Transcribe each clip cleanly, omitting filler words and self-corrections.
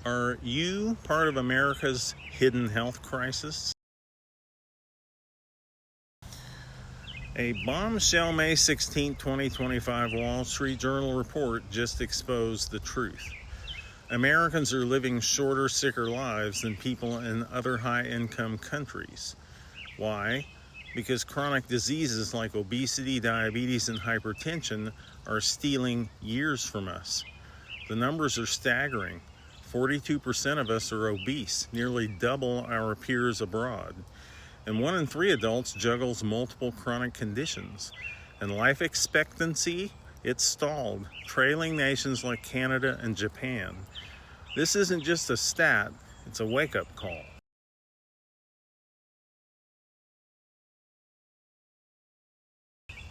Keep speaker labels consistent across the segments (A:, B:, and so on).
A: Are you part of America's hidden health crisis? A bombshell May 16, 2025 Wall Street Journal report just exposed the truth. Americans are living shorter, sicker lives than people in other high-income countries. Why? Because chronic diseases like obesity, diabetes, and hypertension are stealing years from us. The numbers are staggering. 42% of us are obese, nearly double our peers abroad. And 1 in 3 adults juggles multiple chronic conditions. And life expectancy, it's stalled, trailing nations like Canada and Japan. This isn't just a stat, it's a wake-up call.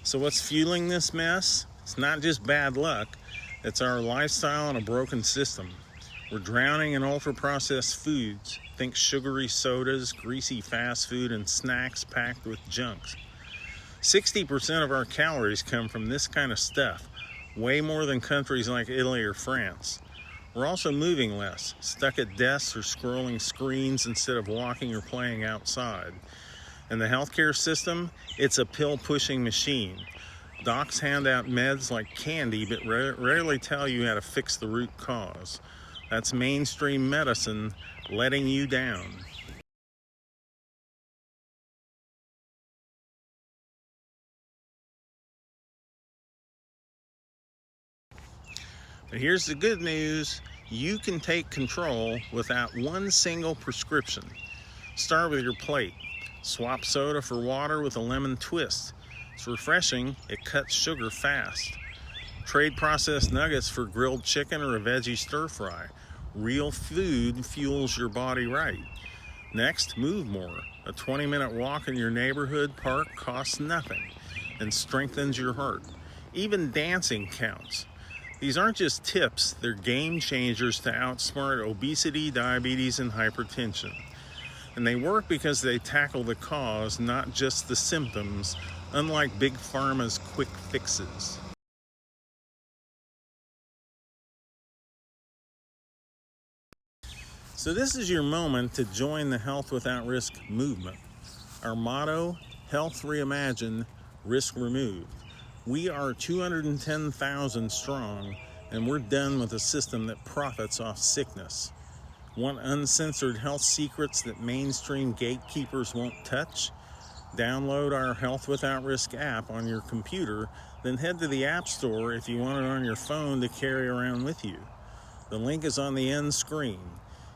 A: So what's fueling this mess? It's not just bad luck, it's our lifestyle and a broken system. We're drowning in ultra-processed foods. Think sugary sodas, greasy fast food, and snacks packed with junks. 60% of our calories come from this kind of stuff, way more than countries like Italy or France. We're also moving less, stuck at desks or scrolling screens instead of walking or playing outside. And the healthcare system, it's a pill-pushing machine. Docs hand out meds like candy, but rarely tell you how to fix the root cause. That's mainstream medicine letting you down. But here's the good news. You can take control without one single prescription. Start with your plate. Swap soda for water with a lemon twist. It's refreshing, it cuts sugar fast. Trade processed nuggets for grilled chicken or a veggie stir fry. Real food fuels your body right. Next, move more. A 20-minute walk in your neighborhood park costs nothing and strengthens your heart. Even dancing counts. These aren't just tips, they're game changers to outsmart obesity, diabetes, and hypertension. And they work because they tackle the cause, not just the symptoms, unlike Big Pharma's quick fixes. So this is your moment to join the Health Without Risk movement. Our motto, Health Reimagined, Risk Removed. We are 210,000 strong, and we're done with a system that profits off sickness. Want uncensored health secrets that mainstream gatekeepers won't touch? Download our Health Without Risk app on your computer, then head to the App Store if you want it on your phone to carry around with you. The link is on the end screen.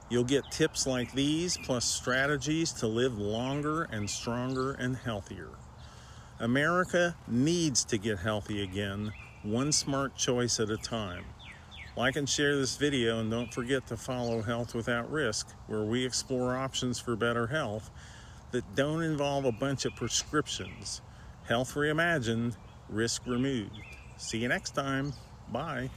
A: You'll get tips like these, plus strategies to live longer and stronger and healthier. America needs to get healthy again, one smart choice at a time. Like and share this video, and don't forget to follow Health Without Risk, where we explore options for better health that don't involve a bunch of prescriptions. Health Reimagined, Risk Removed. See you next time. Bye.